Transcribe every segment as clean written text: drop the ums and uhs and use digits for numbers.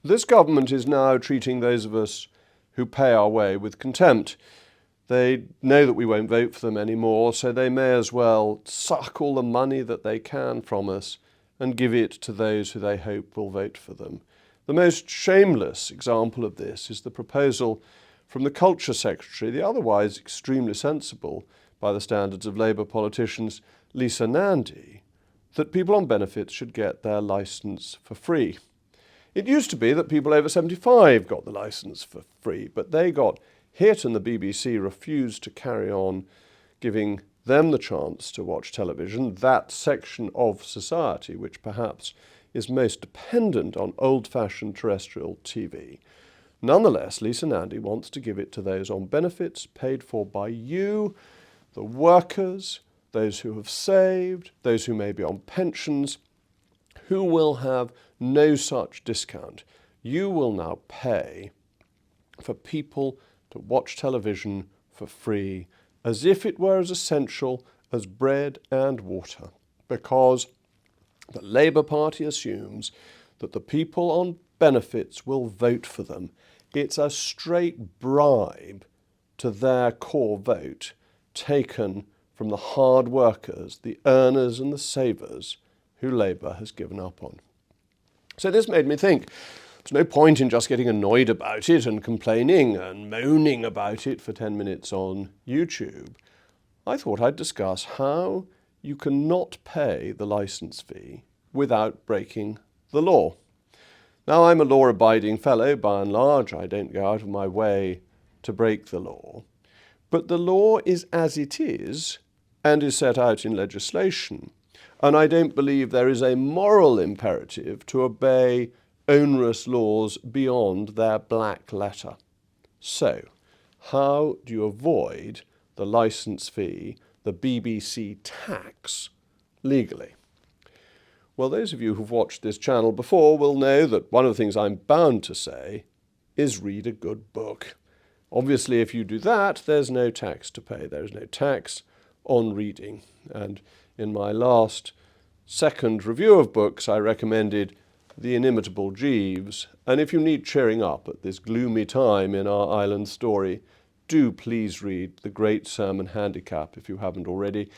This government is now treating those of us who pay our way with contempt. They know that we won't vote for them anymore, so they may as well suck all the money that they can from us and give it to those who they hope will vote for them. The most shameless example of this is the proposal from the Culture Secretary, the otherwise extremely sensible, by the standards of Labour politicians, Lisa Nandy, that people on benefits should get their licence for free. It used to be that people over 75 got the licence for free, but they got hit and the BBC refused to carry on giving them the chance to watch television, that section of society which perhaps is most dependent on old-fashioned terrestrial TV. Nonetheless, Lisa Nandy wants to give it to those on benefits paid for by you, the workers, those who have saved, those who may be on pensions, who will have no such discount. You will now pay for people to watch television for free, as if it were as essential as bread and water, because the Labour Party assumes that the people on benefits will vote for them. It's a straight bribe to their core vote, taken from the hard workers, the earners and the savers who Labour has given up on. So this made me think, there's no point in just getting annoyed about it and complaining and moaning about it for 10 minutes on YouTube. I thought I'd discuss how you cannot pay the licence fee without breaking the law. Now, I'm a law-abiding fellow by and large. I don't go out of my way to break the law. But the law is as it is and is set out in legislation. And I don't believe there is a moral imperative to obey onerous laws beyond their black letter. So, how do you avoid the licence fee, the BBC tax, legally? Well, those of you who've watched this channel before will know that one of the things I'm bound to say is read a good book. Obviously, if you do that, there's no tax to pay. There is no tax on reading. And in my last second review of books, I recommended The Inimitable Jeeves. And if you need cheering up at this gloomy time in our island story, do please read The Great Sermon Handicap if you haven't already.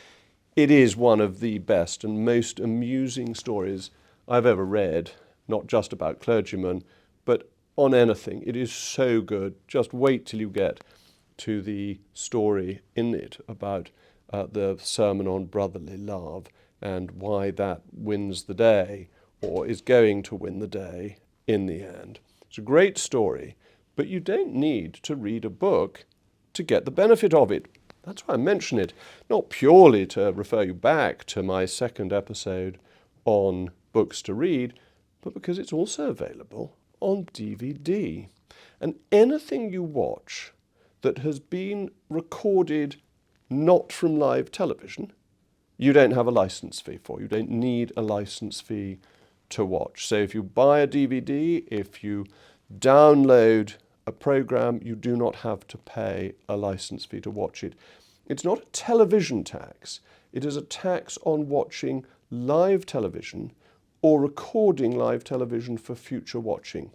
It is one of the best and most amusing stories I've ever read, not just about clergymen, but on anything. It is so good. Just wait till you get to the story in it about the sermon on brotherly love and why that wins the day, or is going to win the day in the end. It's a great story, but you don't need to read a book to get the benefit of it. That's why I mention it, not purely to refer you back to my second episode on books to read, but because it's also available on DVD. And anything you watch that has been recorded not from live television, you don't have a license fee for. You don't need a license fee to watch. So if you buy a DVD, if you download a program, you do not have to pay a license fee to watch it. It's not a television tax. It is a tax on watching live television or recording live television for future watching.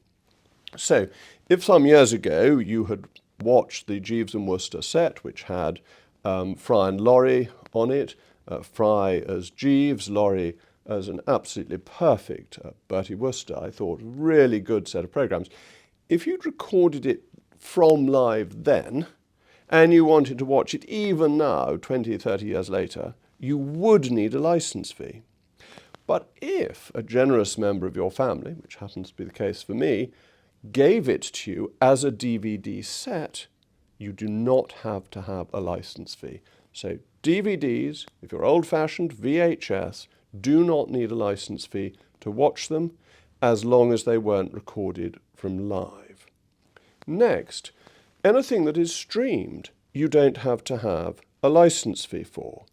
So if some years ago you had watched the Jeeves and Wooster set, which had Fry and Laurie on it, Fry as Jeeves, Laurie as an absolutely perfect Bertie Wooster, I thought, really good set of programs. If you'd recorded it from live then, and you wanted to watch it even now, 20, 30 years later, you would need a license fee. But if a generous member of your family, which happens to be the case for me, gave it to you as a DVD set, you do not have to have a license fee. So DVDs, if you're old-fashioned, VHS, do not need a license fee to watch them as long as they weren't recorded from live. Next, anything that is streamed, you don't have to have a license fee for.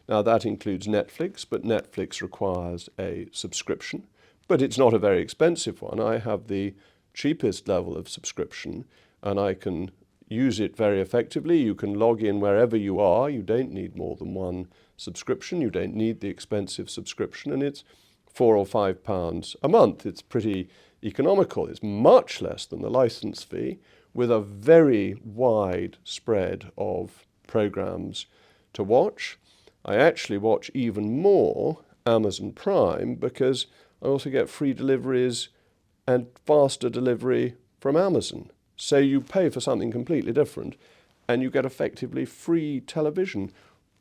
Now that includes Netflix, but Netflix requires a subscription, but it's not a very expensive one. I have the cheapest level of subscription and I can use it very effectively. You can log in wherever you are. You don't need more than one subscription. You don't need the expensive subscription, and it's £4 or £5 a month. It's pretty economical. It's much less than the license fee, with a very wide spread of programs to watch. I actually watch even more Amazon Prime because I also get free deliveries and faster delivery from Amazon. So you pay for something completely different and you get effectively free television.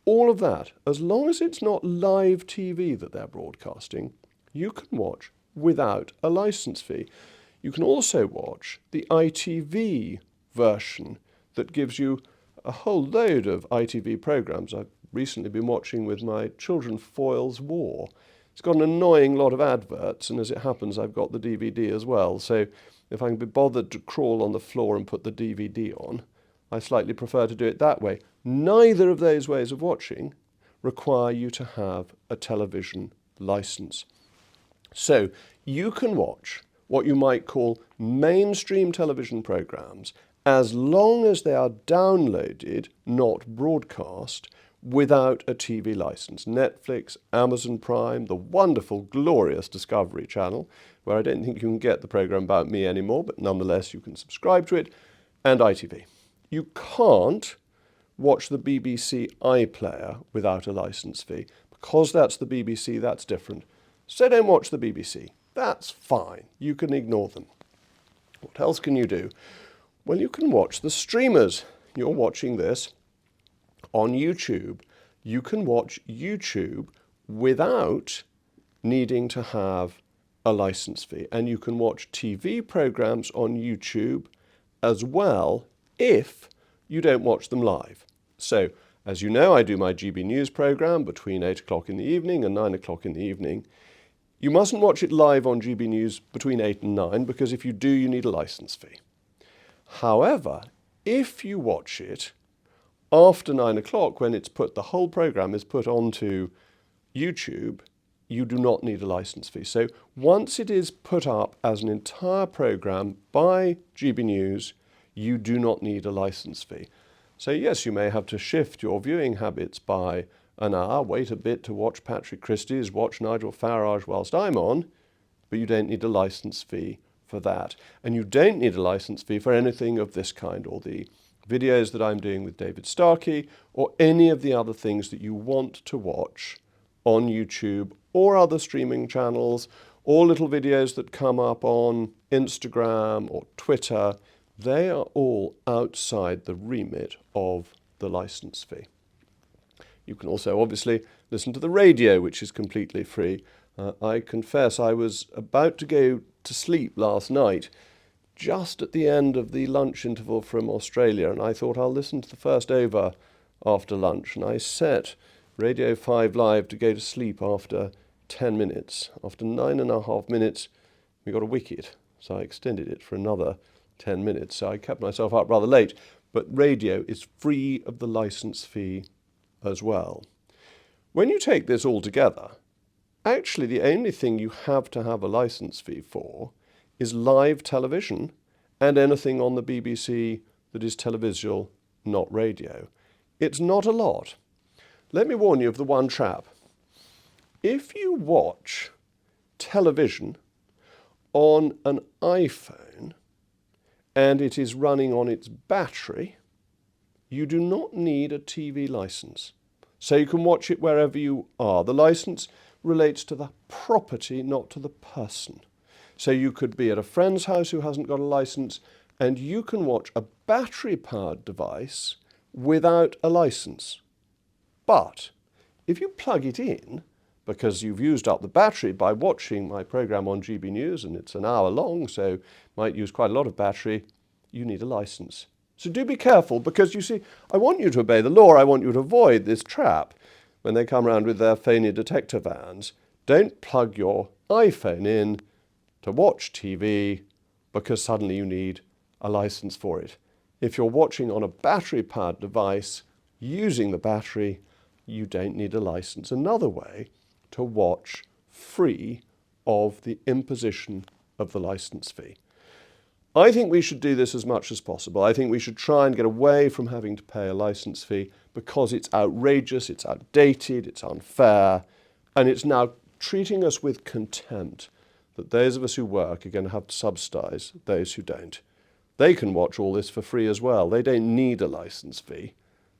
All of that, as long as it's not live TV that they're broadcasting, you can watch without a license fee. You can also watch the ITV version that gives you a whole load of ITV programs. I've recently been watching with my children Foyle's War. It's got an annoying lot of adverts, and as it happens, I've got the DVD as well. So if I can be bothered to crawl on the floor and put the DVD on, I slightly prefer to do it that way. Neither of those ways of watching require you to have a television license. So you can watch what you might call mainstream television programs as long as they are downloaded, not broadcast, without a TV license. Netflix, Amazon Prime, the wonderful, glorious Discovery Channel, where I don't think you can get the program About Me anymore, but nonetheless you can subscribe to it, and ITV. You can't watch the BBC iPlayer without a license fee. Because that's the BBC, that's different. So don't watch the BBC. That's fine. You can ignore them. What else can you do? Well, you can watch the streamers. You're watching this on YouTube. You can watch YouTube without needing to have a license fee. And you can watch TV programs on YouTube as well if you don't watch them live. So, as you know, I do my GB News program between 8 o'clock in the evening and 9 o'clock in the evening. You mustn't watch it live on GB News between 8 and 9 because if you do, you need a license fee. However, if you watch it after 9 o'clock, when the whole program is put onto YouTube, you do not need a license fee. So once it is put up as an entire program by GB News, you do not need a license fee. So yes, you may have to shift your viewing habits by an hour, wait a bit to watch Patrick Christie's, watch Nigel Farage whilst I'm on, but you don't need a license fee for that. And you don't need a license fee for anything of this kind, or the videos that I'm doing with David Starkey, or any of the other things that you want to watch on YouTube or other streaming channels, or little videos that come up on Instagram or Twitter. They are all outside the remit of the license fee. You can also obviously listen to the radio, which is completely free. I confess I was about to go to sleep last night, just at the end of the lunch interval from Australia, and I thought I'll listen to the first over after lunch, and I set Radio 5 Live to go to sleep after 10 minutes. After 9.5 minutes, we got a wicket, so I extended it for another 10 minutes, so I kept myself up rather late. But radio is free of the license fee as well. When you take this all together, actually the only thing you have to have a license fee for is live television and anything on the BBC that is televisual, not radio. It's not a lot. Let me warn you of the one trap. If you watch television on an iPhone and it is running on its battery, you do not need a TV license. So you can watch it wherever you are. The license relates to the property, not to the person. So you could be at a friend's house who hasn't got a license, and you can watch a battery-powered device without a license. But if you plug it in, because you've used up the battery by watching my program on GB News, and it's an hour long, so might use quite a lot of battery, you need a license. So do be careful, because you see, I want you to obey the law. I want you to avoid this trap when they come around with their phony detector vans. Don't plug your iPhone in to watch TV because suddenly you need a license for it. If you're watching on a battery-powered device using the battery, you don't need a license. Another way to watch free of the imposition of the license fee. I think we should do this as much as possible. I think we should try and get away from having to pay a license fee because it's outrageous, it's outdated, it's unfair, and it's now treating us with contempt. that those of us who work are going to have to subsidise those who don't. They can watch all this for free as well. They don't need a licence fee,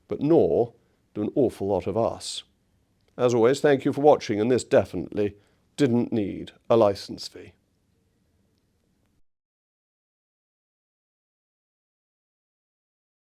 but nor do an awful lot of us. As always, thank you for watching, and this definitely didn't need a licence fee.